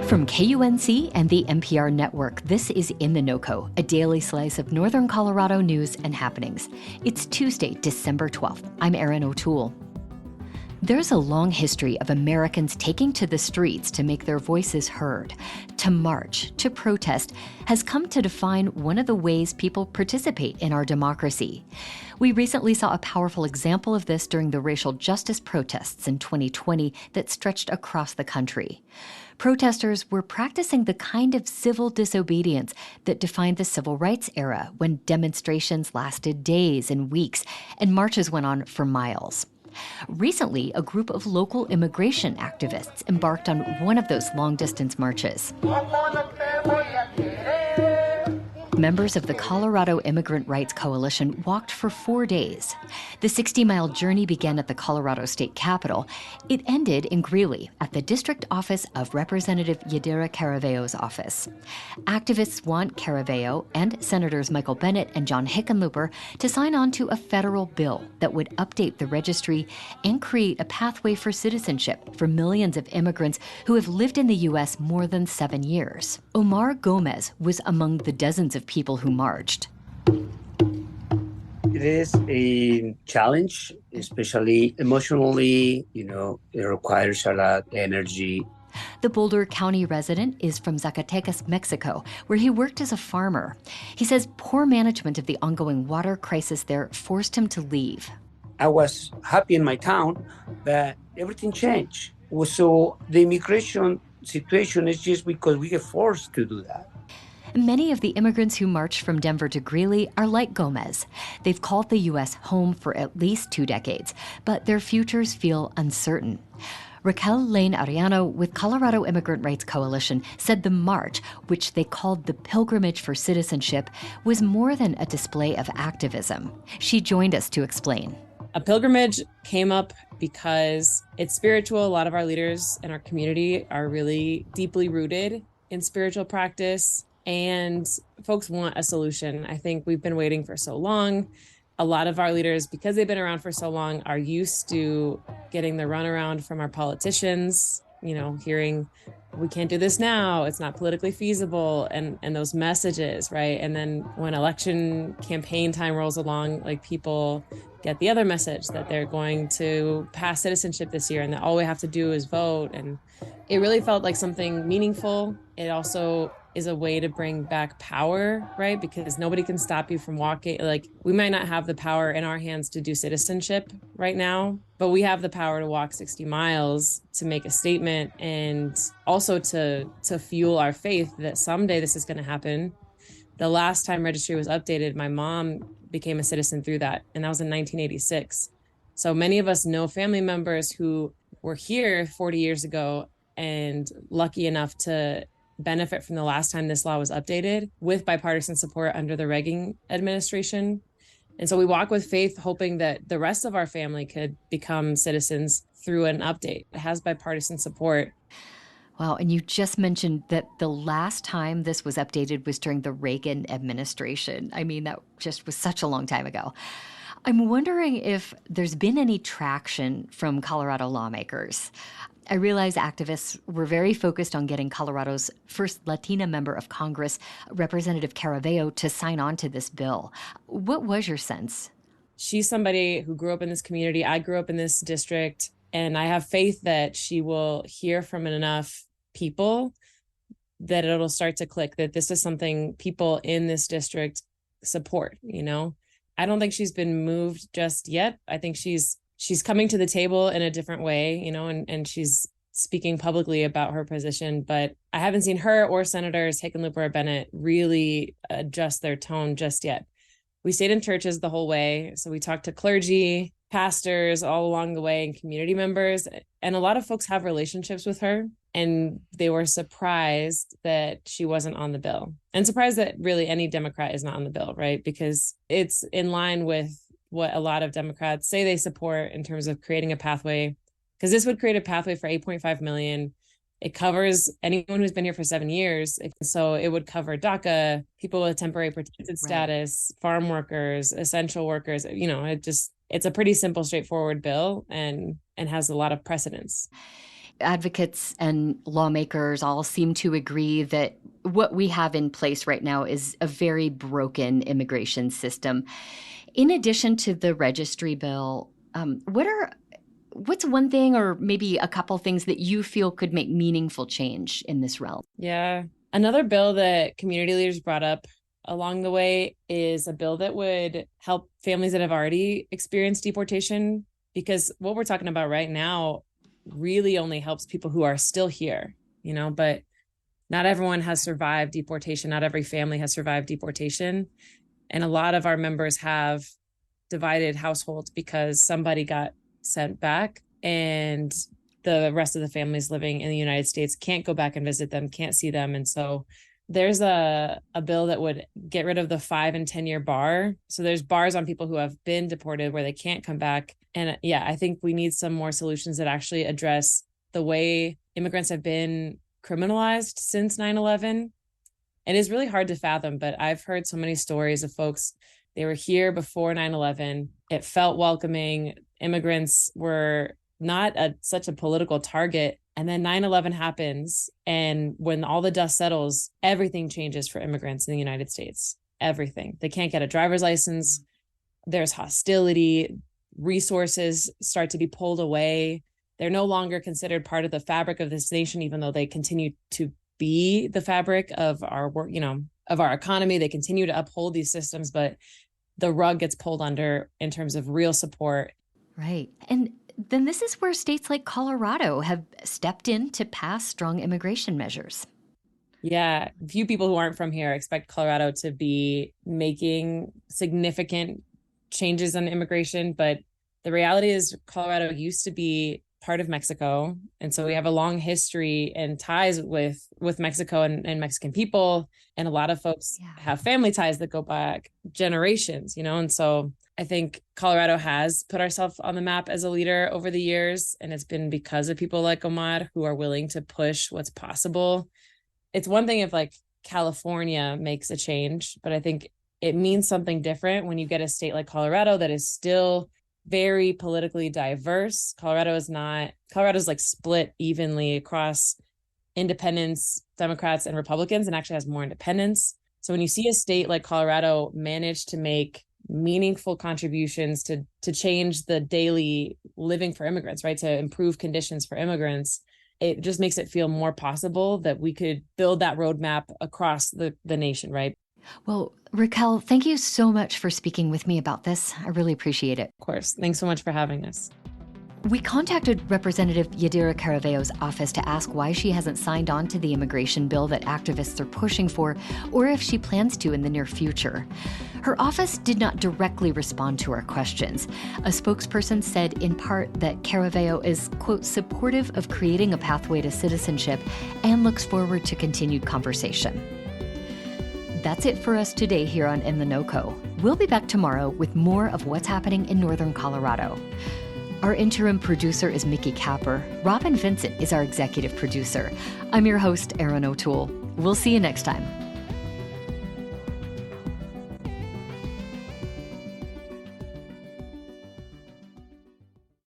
From KUNC and the NPR network, this is In the NOCO, a daily slice of Northern Colorado news and happenings. It's Tuesday, December 12th. I'm Erin O'Toole. There's a long history of Americans taking to the streets to make their voices heard. To march, to protest, has come to define one of the ways people participate in our democracy. We recently saw a powerful example of this during the racial justice protests in 2020 that stretched across the country. Protesters were practicing the kind of civil disobedience that defined the civil rights era, when demonstrations lasted days and weeks and marches went on for miles. Recently, a group of local immigration activists embarked on one of those long-distance marches. Members of the Colorado Immigrant Rights Coalition walked for 4 days. The 60-mile journey began at the Colorado State Capitol. It ended in Greeley at the district office of Representative Yadira Caraveo's office. Activists want Caraveo and Senators Michael Bennett and John Hickenlooper to sign on to a federal bill that would update the registry and create a pathway for citizenship for millions of immigrants who have lived in the U.S. more than 7 years. Omar Gomez was among the dozens of people who marched. It is a challenge, especially emotionally. It requires a lot of energy. The Boulder County resident is from Zacatecas, Mexico, where he worked as a farmer. He says poor management of the ongoing water crisis there forced him to leave. I was happy in my town, but everything changed. So the immigration situation is just because we get forced to do that. Many of the immigrants who marched from Denver to Greeley are like Gomez. They've called the U.S. home for at least 2 decades, but their futures feel uncertain. Raquel Lane Ariano with Colorado Immigrant Rights Coalition said the march, which they called the Pilgrimage for Citizenship, was more than a display of activism. She joined us to explain. A pilgrimage came up because it's spiritual. A lot of our leaders in our community are really deeply rooted in spiritual practice. And folks want a solution. I think we've been waiting for so long. A lot of our leaders, because they've been around for so long, are used to getting the runaround from our politicians, hearing, we can't do this now, it's not politically feasible, and those messages, right? And then when election campaign time rolls along, people get the other message that they're going to pass citizenship this year and that all we have to do is vote. And it really felt like something meaningful. It also is a way to bring back power, right? Because nobody can stop you from walking. We might not have the power in our hands to do citizenship right now, but we have the power to walk 60 miles to make a statement and also to fuel our faith that someday this is going to happen. The last time registry was updated, my mom became a citizen through that, and that was in 1986. So many of us know family members who were here 40 years ago and lucky enough to benefit from the last time this law was updated with bipartisan support under the Reagan administration. And so we walk with faith, hoping that the rest of our family could become citizens through an update. It has bipartisan support. Wow, and you just mentioned that the last time this was updated was during the Reagan administration. I mean, that just was such a long time ago. I'm wondering if there's been any traction from Colorado lawmakers. I realize activists were very focused on getting Colorado's first Latina member of Congress, Representative Caraveo, to sign on to this bill. What was your sense? She's somebody who grew up in this community. I grew up in this district, and I have faith that she will hear from enough people that it'll start to click, that this is something people in this district support, I don't think she's been moved just yet. I think she's coming to the table in a different way, and she's speaking publicly about her position. But I haven't seen her or Senators Hickenlooper or Bennett really adjust their tone just yet. We stayed in churches the whole way. So we talked to clergy, pastors all along the way, and community members. And a lot of folks have relationships with her. And they were surprised that she wasn't on the bill, and surprised that really any Democrat is not on the bill, right? Because it's in line with what a lot of Democrats say they support in terms of creating a pathway, because this would create a pathway for 8.5 million. It covers anyone who's been here for 7 years. So it would cover DACA, people with temporary protected status, farm workers, essential workers. It's a pretty simple, straightforward bill and has a lot of precedence. advocates and lawmakers all seem to agree that what we have in place right now is a very broken immigration system. In addition to the registry bill, what's one thing or maybe a couple things that you feel could make meaningful change in this realm? Yeah. Another bill that community leaders brought up along the way is a bill that would help families that have already experienced deportation, because what we're talking about right now really only helps people who are still here, but not everyone has survived deportation. Not every family has survived deportation. And a lot of our members have divided households because somebody got sent back and the rest of the families living in the United States can't go back and visit them, can't see them. And so there's a bill that would get rid of the 5 and 10-year bar. So there's bars on people who have been deported where they can't come back. And yeah, I think we need some more solutions that actually address the way immigrants have been criminalized since 9/11. It is really hard to fathom, but I've heard so many stories of folks, they were here before 9/11. It felt welcoming. Immigrants were not such a political target. And then 9/11 happens. And when all the dust settles, everything changes for immigrants in the United States. Everything. They can't get a driver's license. There's hostility. Resources start to be pulled away. They're no longer considered part of the fabric of this nation, even though they continue to be the fabric of our work, of our economy. They continue to uphold these systems, but the rug gets pulled under in terms of real support. Right. And then this is where states like Colorado have stepped in to pass strong immigration measures. Yeah. Few people who aren't from here expect Colorado to be making significant changes on immigration, but the reality is Colorado used to be part of Mexico. And so we have a long history and ties with Mexico and Mexican people. And a lot of folks have family ties that go back generations, and so I think Colorado has put ourselves on the map as a leader over the years. And it's been because of people like Omar who are willing to push what's possible. It's one thing if California makes a change, but I think it means something different when you get a state like Colorado that is still very politically diverse. Colorado's split evenly across independents, Democrats, and Republicans, and actually has more independents. So when you see a state like Colorado manage to make meaningful contributions to change the daily living for immigrants, right, to improve conditions for immigrants, it just makes it feel more possible that we could build that roadmap across the nation, right? Well, Raquel, thank you so much for speaking with me about this. I really appreciate it. Of course. Thanks so much for having us. We contacted Representative Yadira Caraveo's office to ask why she hasn't signed on to the immigration bill that activists are pushing for, or if she plans to in the near future. Her office did not directly respond to our questions. A spokesperson said in part that Caraveo is, quote, supportive of creating a pathway to citizenship and looks forward to continued conversation. That's it for us today here on In the NOCO. We'll be back tomorrow with more of what's happening in Northern Colorado. Our interim producer is Mickey Capper. Robin Vincent is our executive producer. I'm your host, Erin O'Toole. We'll see you next time.